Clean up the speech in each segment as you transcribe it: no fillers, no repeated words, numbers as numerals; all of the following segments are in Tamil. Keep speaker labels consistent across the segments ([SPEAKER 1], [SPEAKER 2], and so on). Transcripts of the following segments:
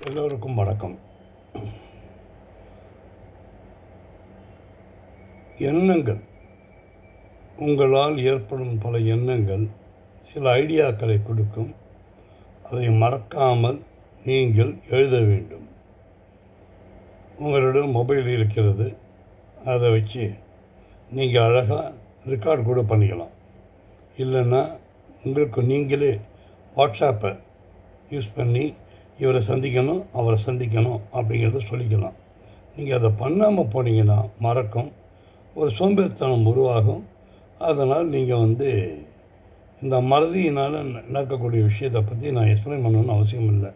[SPEAKER 1] எல்லோருக்கும் வணக்கம். எண்ணங்கள், உங்களால் ஏற்படும் பல எண்ணங்கள் சில ஐடியாக்களை கொடுக்கும். அதை மறக்காமல் நீங்கள் எழுத வேண்டும். உங்களிடம் மொபைல் இருக்கிறது, அதை வச்சு நீங்கள் அழகாக ரெக்கார்ட் கூட பண்ணிக்கலாம். இல்லைன்னா உங்களுக்கு நீங்களே வாட்ஸ்ஆப்பை யூஸ் பண்ணி இவரை சந்திக்கணும், அவரை சந்திக்கணும் அப்படிங்கிறத சொல்லிக்கலாம். நீங்கள் அதை பண்ணாமல் போனீங்கன்னா மறக்கும், ஒரு சோம்பேறித்தனம் உருவாகும். அதனால் நீங்கள் இந்த மறதியினால் நடக்கக்கூடிய விஷயத்தை பற்றி நான் எக்ஸ்பிளைன் பண்ணணும்னு அவசியம் இல்லை.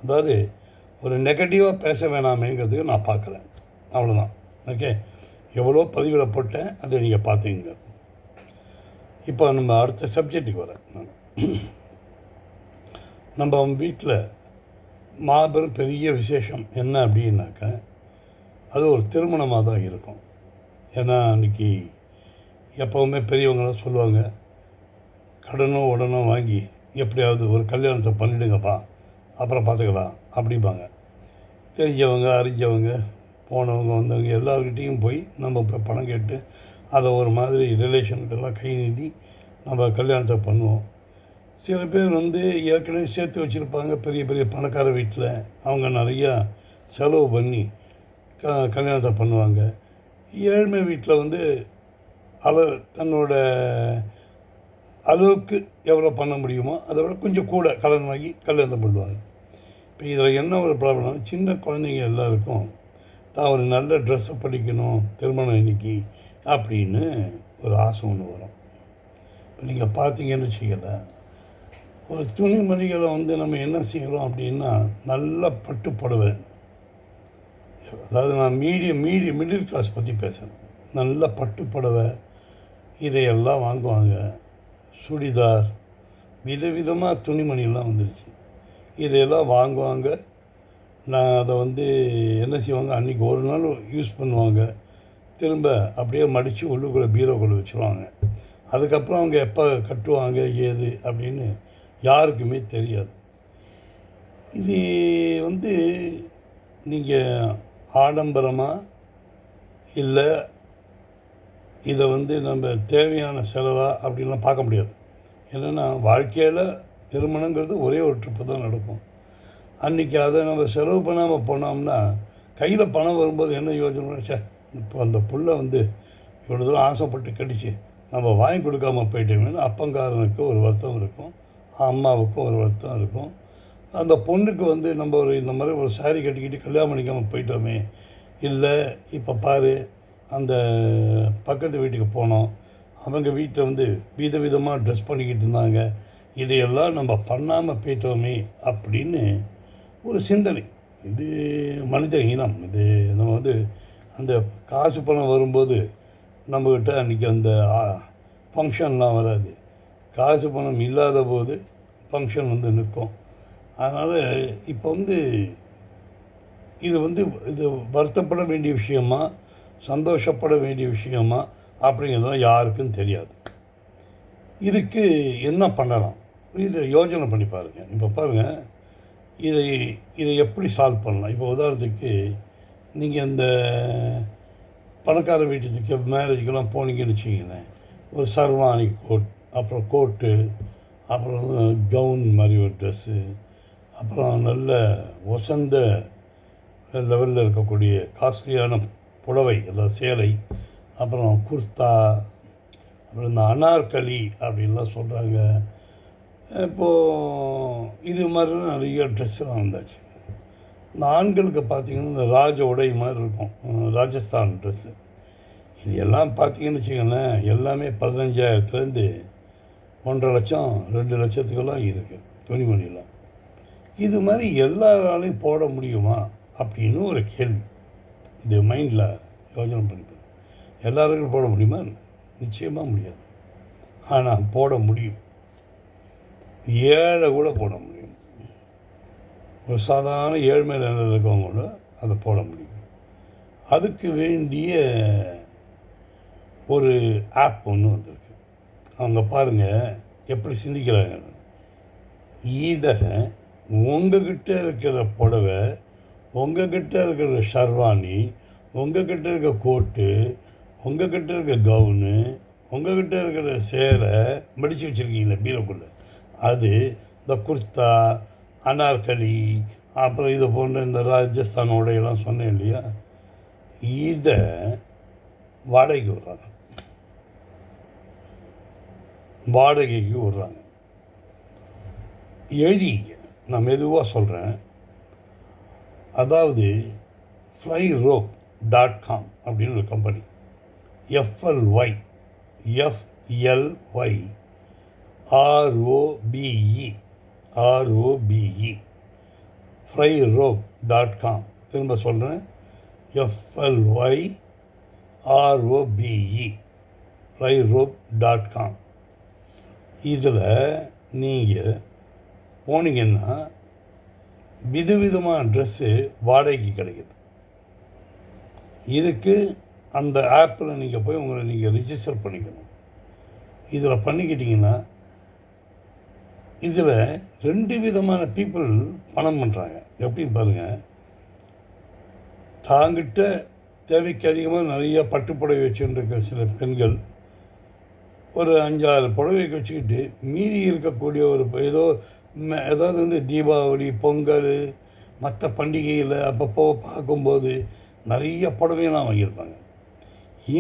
[SPEAKER 1] அதாவது ஒரு நெகட்டிவாக பேச வேணாமேங்கிறதுக்கு நான் பார்க்குறேன், அவ்வளோதான். ஓகே, எவ்வளோ பதிவில் போட்டேன், அதை நீங்கள் பார்த்தீங்க. இப்போ நம்ம அடுத்த சப்ஜெக்டுக்கு வரேன். நம்ம வீட்டில் மாபெரும் பெரிய விசேஷம் என்ன அப்படின்னாக்க, அது ஒரு திருமணமாக தான் இருக்கும். ஏன்னா அன்றைக்கி எப்போவுமே பெரியவங்களாம் சொல்லுவாங்க, கடனோ உடனோ வாங்கி எப்படியாவது ஒரு கல்யாணத்தை பண்ணிவிடுங்கப்பா, அப்புறம் பார்த்துக்கலாம் அப்படிம்பாங்க. தெரிஞ்சவங்க, அறிஞ்சவங்க, போனவங்க, வந்தவங்க எல்லாருக்கிட்டேயும் போய் நம்ம இப்போ பணம் கேட்டு அதை ஒரு மாதிரி ரிலேஷன்கிட்டலாம் கை நீட்டி நம்ம கல்யாணத்தை பண்ணுவோம். சில பேர் ஏற்கனவே சேர்த்து வச்சுருப்பாங்க, பெரிய பெரிய பணக்கார வீட்டில் அவங்க நிறையா செலவு பண்ணி கல்யாணத்தை பண்ணுவாங்க. ஏழ்மை வீட்டில் தன்னோட அளவுக்கு எவ்வளோ பண்ண முடியுமோ அதை விட கொஞ்சம் கூட கடன் வாங்கி கல்யாணத்தை பண்ணுவாங்க. இப்போ இதில் என்ன ஒரு ப்ராப்ளம்னா, சின்ன குழந்தைங்க எல்லாருக்கும் தான் ஒரு நல்ல ட்ரெஸ்ஸை படிக்கணும் திருமணம் இன்னைக்கு அப்படின்னு ஒரு ஆசை ஒன்று வரும். இப்போ நீங்கள் பார்த்தீங்கன்னு வச்சுக்கல, ஒரு துணிமணிகளை நம்ம என்ன செய்கிறோம் அப்படின்னா, நல்ல பட்டு புடவை, அதாவது நான் மிடில் கிளாஸ் பற்றி பேசுகிறேன். நல்ல பட்டு புடவை இதையெல்லாம் வாங்குவாங்க. சுடிதார், விதவிதமாக துணிமணியெல்லாம் வந்துருச்சு. இதையெல்லாம் வாங்குவாங்க. நான் அதை என்ன செய்வாங்க, அன்றைக்கி ஒரு நாள் யூஸ் பண்ணுவாங்க, திரும்ப அப்படியே மடித்து உள்ளுக்குள்ளே பீரோக்குள்ளே வச்சுருவாங்க. அதுக்கப்புறம் அவங்க எப்போ கட்டுவாங்க ஏது அப்படின்னு யாருக்குமே தெரியாது. இது நீங்கள் ஆடம்பரமாக இல்லை, இதை நம்ம தேவையான செலவாக அப்படின்லாம் பார்க்க முடியாது. என்னென்னா, வாழ்க்கையில் திருமணங்கிறது ஒரே ஒரு ட்ரிப்பு தான் நடக்கும். அன்றைக்கி அதை நம்ம செலவு பண்ணாமல் போனோம்னா, கையில் பணம் வரும்போது என்ன யோசனை, இப்போ அந்த புள்ள இவ்வளோ தூரம் ஆசைப்பட்டு கடிச்சு நம்ம வாங்கி கொடுக்காமல் போயிட்டோம்னா அப்பங்காரனுக்கு ஒரு வருத்தம் இருக்கும், அம்மாவுக்கும் ஒரு வருத்தம் இருக்கும். அந்த பொண்ணுக்கு நம்ம இந்த மாதிரி ஒரு சாரி கட்டிக்கிட்டு கல்யாணம் பண்ணிக்காமல் போயிட்டோமே. இல்லை, இப்போ பாரு, அந்த பக்கத்து வீட்டுக்கு போனோம், அவங்க வீட்டில் விதவிதமாக ட்ரெஸ் பண்ணிக்கிட்டு இருந்தாங்க, இதையெல்லாம் நம்ம பண்ணாமல் போயிட்டோமே அப்படின்னு ஒரு சிந்தனை. இது மனித இனம். இது நம்ம அந்த காசு பணம் வரும்போது நம்மக்கிட்ட அன்றைக்கி அந்த ஃபங்க்ஷன்லாம் வராது. காசு பணம் இல்லாத போது ஃபங்க்ஷன் நிற்கும். அதனால் இப்போ இது இது வருத்தப்பட வேண்டிய விஷயமா, சந்தோஷப்பட வேண்டிய விஷயமா அப்படிங்கிறதுலாம் யாருக்கும் தெரியாது. இதுக்கு என்ன பண்ணலாம், இதை யோசனை பண்ணி பாருங்கள். இப்போ பாருங்கள், இதை எப்படி சால்வ் பண்ணலாம். இப்போ உதாரணத்துக்கு நீங்கள் இந்த பணக்கார வீட்டுக்கு மேரேஜுக்கெல்லாம் போனீங்கன்னு வச்சிங்களேன், ஒரு சர்வானி கோட், அப்புறம் கோட்டு, அப்புறம் கவுன் மாதிரி ஒரு ட்ரெஸ்ஸு, அப்புறம் நல்ல வசந்த லெவலில் இருக்கக்கூடிய காஸ்ட்லியான புடவை, அதாவது சேலை, அப்புறம் குர்த்தா, அப்புறம் இந்த அனார்கலி அப்படின்லாம் சொல்கிறாங்க. இப்போது இது மாதிரி நிறைய ட்ரெஸ்ஸெலாம் வந்தாச்சு. இந்த ஆண்களுக்கு பார்த்திங்கன்னா இந்த ராஜ உடை மாதிரி இருக்கும், ராஜஸ்தான் ட்ரெஸ்ஸு. இது எல்லாம் பார்த்திங்கன்னு வச்சுக்கோங்களேன், எல்லாமே 15,000லேருந்து 1.5 லட்சம் 2 லட்சத்துக்கெல்லாம் இருக்குது துணிமணிலாம். இது மாதிரி எல்லாராலையும் போட முடியுமா அப்படின்னு ஒரு கேள்வி. இது மைண்டில் யோசனை பண்ணிப்பேன். எல்லாருக்கும் போட முடியுமா? நிச்சயமாக முடியாது. ஆனால் போட முடியும். ஏழை கூட போட முடியும். ஒரு சாதாரண ஏழ்மை நிலையில் இருக்கவங்க கூட அதை போட முடியும். அதுக்கு வேண்டிய ஒரு ஆப் ஒன்று வந்திருக்கு. அவங்க பாருங்கள் எப்படி சிந்திக்கிறாங்க. இதை உங்ககிட்ட இருக்கிற புடவை, உங்ககிட்ட இருக்கிற ஷர்வானி, உங்ககிட்ட இருக்க கோட்டு, உங்ககிட்ட இருக்க கவுனு, உங்ககிட்ட இருக்கிற சேலை மடித்து வச்சுருக்கீங்களே பீரோக்குள்ளே, அது இந்த குர்தா, அனார்கலி, அப்புறம் இது போன்ற இந்த ராஜஸ்தான் உடையெல்லாம் சொன்னேன் இல்லையா, இதை வாடகைக்கு விட்றாங்க. வாடகைக்கு விட்றாங்க. எழுதிக்க, நான் மெதுவாக சொல்கிறேன். அதாவது flyrope.com அப்படின்னு ஒரு கம்பெனி, FLY ROBE flyrope.com. திரும்ப சொல்கிறேன், FLYROBE flyrope.com. இதில் நீங்கள் போனீங்கன்னா விதவிதமான ட்ரெஸ்ஸு வாடகைக்கு கிடைக்குது. இதுக்கு அந்த ஆப்பில் நீங்கள் போய் உங்களை நீங்கள் ரிஜிஸ்டர் பண்ணிக்கணும். இதில் பண்ணிக்கிட்டிங்கன்னா இதில் 2 விதமான பீப்புள் பணம் பண்ணுறாங்க. எப்படின்னு பாருங்கள், தாங்கிட்ட தேவைக்கு அதிகமாக நிறைய பட்டுப்புடவை வச்சுருக்க சில பெண்கள் ஒரு 5-6 புடவை வச்சுக்கிட்டு மீதி இருக்கக்கூடிய ஒரு ஏதாவது வந்து தீபாவளி, பொங்கல், மற்ற பண்டிகையில் அப்பப்போ பார்க்கும்போது நிறைய புடவையெல்லாம் வாங்கியிருப்பாங்க.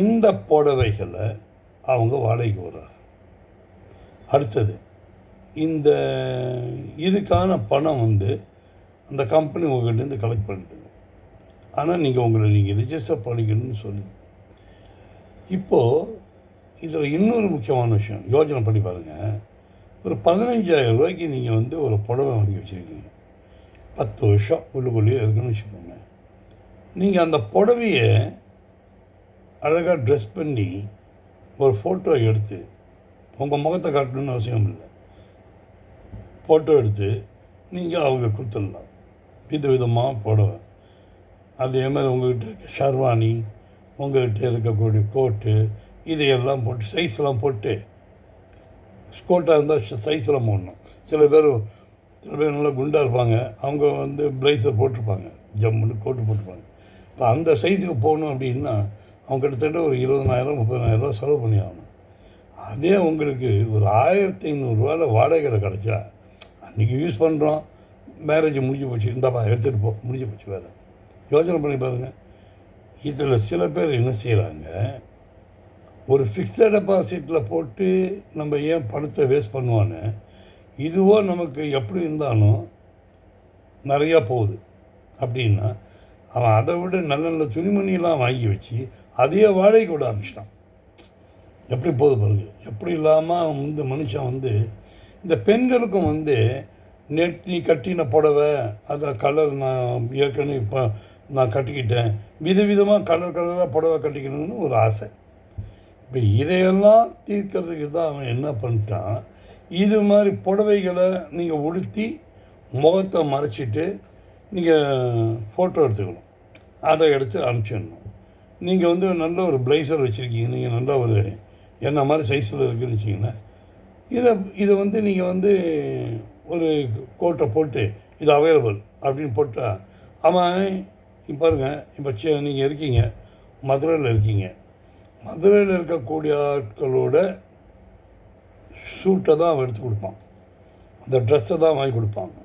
[SPEAKER 1] இந்த புடவைகளை அவங்க வாடகைக்கு விடுறாங்க. அடுத்தது இந்த இதுக்கான பணம் வந்து அந்த கம்பெனி உங்கள்கிட்டருந்து கலெக்ட் பண்ணிட்டுங்க. ஆனால் நீங்கள் ரிஜிஸ்டர் பண்ணிக்கணும்னு சொல்லி, இப்போது இதில் இன்னொரு முக்கியமான விஷயம் யோசனை பண்ணி பாருங்கள். ஒரு 15,000 ரூபாய்க்கு நீங்கள் வந்து ஒரு புடவை வாங்கி வச்சுருக்கீங்க, 10 வருஷம் உள்ளுக்குள்ளேயே இருக்குன்னு வச்சுக்கோங்க. நீங்கள் அந்த புடவையை அழகாக ட்ரெஸ் பண்ணி ஒரு ஃபோட்டோ எடுத்து, உங்கள் முகத்தை காட்டணுன்னு அவசியம் இல்லை, ஃபோட்டோ எடுத்து நீங்கள் அவங்க கொடுத்துடலாம். விதவிதமாக புடவை, அதே மாதிரி உங்கள்கிட்ட இருக்க ஷர்வானி, உங்கள்கிட்ட இருக்கக்கூடிய கோட்டு, இதையெல்லாம் போட்டு சைஸ்லாம் போட்டு, கோட்டாக இருந்தால் சைஸ்லாம் போடணும். சில பேர் நல்லா குண்டாக இருப்பாங்க, அவங்க வந்து பிளேசர் போட்டிருப்பாங்க, ஜம்முன்னு கோட்டு போட்டிருப்பாங்க. இப்போ அந்த சைஸுக்கு போகணும் அப்படின்னா அவங்க கிட்டத்தட்ட ஒரு 20,000 30,000 ரூபா செலவு பண்ணி ஆகணும். அதே உங்களுக்கு ஒரு 1,500 ரூபாயில் வாடகையில் கிடச்சா, அன்றைக்கி யூஸ் பண்ணுறோம், மேரேஜ் முடிஞ்சு போச்சு, இந்தாப்பா எடுத்துகிட்டு போ, முடிஞ்சு போச்சு வேறு. யோசனை பண்ணி பாருங்கள். இதில் சில பேர் என்ன செய்கிறாங்க, ஒரு ஃபிக்ஸட் டெபாசிட்டில் போட்டு நம்ம ஏன் பணத்தை வேஸ்ட் பண்ணுவான்னு, இதுவோ நமக்கு எப்படி இருந்தாலும் நிறையா போகுது அப்படின்னா, அவன் அதை விட நல்ல நல்ல துணிமணியெல்லாம் வாங்கி வச்சு அதையே வாடகைக்கு விட ஆரம்பிச்சிட்டான். எப்படி போகுது பாருங்க. எப்படி இல்லாமல் அவன் வந்து மனுஷன் வந்து இந்த பெண்களுக்கும் வந்து நீ கட்டின புடவை, அதை கலர் நான் ஏற்கனவே இப்போ நான் கட்டிக்கிட்டேன், விதவிதமாக கலராக புடவை கட்டிக்கணும்னு ஒரு ஆசை. இப்போ இதையெல்லாம் தீர்க்கிறதுக்கு தான் அவன் என்ன பண்ணிட்டான், இது மாதிரி புடவைகளை நீங்கள் உடுத்தி முகத்தை மறைச்சிட்டு நீங்கள் ஃபோட்டோ எடுத்துக்கணும், அதை எடுத்து அனுப்பிச்சிடணும். நீங்கள் வந்து நல்ல ஒரு பிளேசர் வச்சுருக்கீங்க, நீங்கள் நல்ல ஒரு என்ன மாதிரி சைஸில் இருக்குதுன்னு வச்சிங்கன்னா, இதை வந்து நீங்கள் வந்து ஒரு கோட்டை போட்டு இது அவைலபிள் அப்படின்னு போட்டால் அவன் இப்போ பாருங்கள், இப்போ நீங்கள் இருக்கீங்க மதுரையில் இருக்கீங்க, மதுரையில் இருக்கக்கூடிய ஆட்களோட சூட்டை தான் அவன் எடுத்து கொடுப்பான், அந்த ட்ரெஸ்ஸை தான் வாங்கி கொடுப்பாங்க.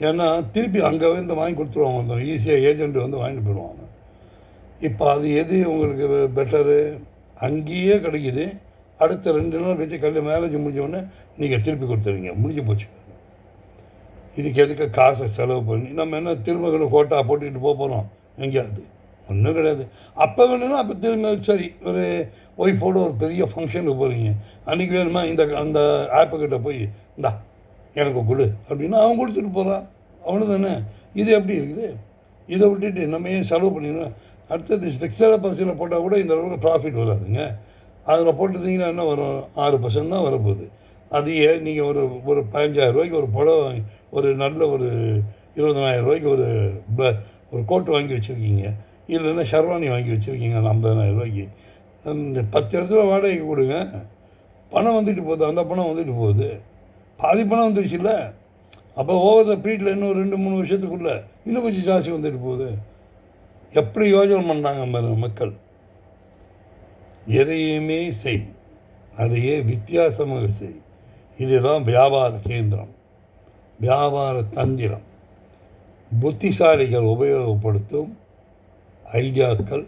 [SPEAKER 1] ஏன்னா திருப்பி அங்கே வந்து வாங்கி கொடுத்துருவாங்க, அந்த ஈஸியாக ஏஜெண்ட்டு வந்து வாங்கிட்டு போயிடுவாங்க. இப்போ அது எது உங்களுக்கு பெட்டரு, அங்கேயே கிடைக்கிது, அடுத்த 2 நாள் கழிச்சு மேரேஜ் முடிஞ்சோடனே நீங்கள் திருப்பி கொடுத்துருவீங்க, முடிஞ்சு போச்சு. இதுக்கு எதுக்கு காசை செலவு பண்ணி நம்ம என்ன திரும்ப கோட்டா போட்டுக்கிட்டு போகிறோம் எங்கேயாவது? ஒன்றும் கிடையாது. அப்போ வேணும்னா அப்போ திரும்ப சரி ஒரு ஒய்ஃபோட ஒரு பெரிய ஃபங்க்ஷனுக்கு போகிறீங்க, அன்றைக்கி வேணுமா அந்த ஆப்புக்கிட்ட போய் இந்தா எனக்கு கொடு அப்படின்னா அவன் கொடுத்துட்டு போகிறான், அவனு தானே. இது எப்படி இருக்குது? இதை விட்டுட்டு நம்ம ஏன் செலவு பண்ணிடணும்? அடுத்தது ஃபிக்ஸட் டெபாசிட்டில் போட்டால் கூட இந்த அளவுக்கு ப்ராஃபிட் வராதுங்க. அதில் போட்டுட்டிங்கன்னா என்ன வரும், 6% தான் வரப்போகுது. அதையே நீங்கள் ஒரு 15,000 ரூபாய்க்கு ஒரு புடவை வாங்கி, ஒரு நல்ல ஒரு 20,000 ரூபாய்க்கு ஒரு கோட்டு வாங்கி வச்சுருக்கீங்க, இல்லைன்னா ஷர்வானி வாங்கி வச்சுருக்கீங்க 50,000 ரூபாய்க்கு, இந்த 10 இடத்துல வாடகைக்கு கொடுங்க, பணம் வந்துட்டு போகுது, அந்த பணம் வந்துட்டு போகுது, பாதி பணம் வந்துடுச்சுல்ல. அப்போ ஓவர் த பீரியடில் இன்னும் 2-3 வருஷத்துக்குள்ளே இன்னும் கொஞ்சம் ஜாஸ்தி வந்துட்டு போகுது. எப்படி யோஜனை பண்ணாங்க பாருங்க மக்கள். எதையுமே செய், அதையே வித்தியாசமாக செய். இதுதான் வியாபார கேந்திரம், வியாபார தந்திரம். புத்திசாலிகள் உபயோகப்படுத்தும் ஐடியாக்கள்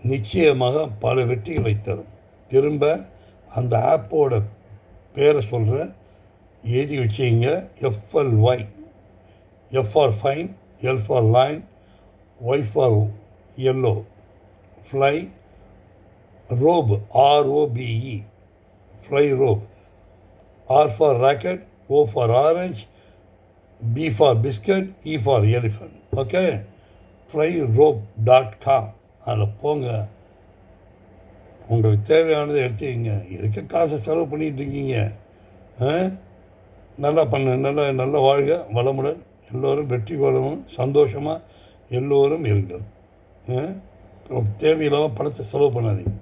[SPEAKER 1] நிச்சயமாக பல வெற்றிகளை தரும். திரும்ப அந்த ஆப்போட பேரை சொல்கிறேன், எழுதி வச்சிங்க. FLY, F for fine, L for line, Y for yellow, fly rope, ROBE, fly rope. R for rocket, O for orange, B for biscuit, E for elephant. Okay, flyrope.com. அதில் போங்க, உங்களுக்கு தேவையானதை எடுத்துக்கிங்க. இருக்க காசை செலவு பண்ணிகிட்டு இருக்கீங்க. நல்லா பண்ண, நல்ல வாழ்க, வளமுடன், எல்லோரும் வெற்றி கொள்ளவும், சந்தோஷமாக எல்லோரும் இருங்கள். தேவையில்லாமல் பணத்தை செலவு பண்ணாதீங்க.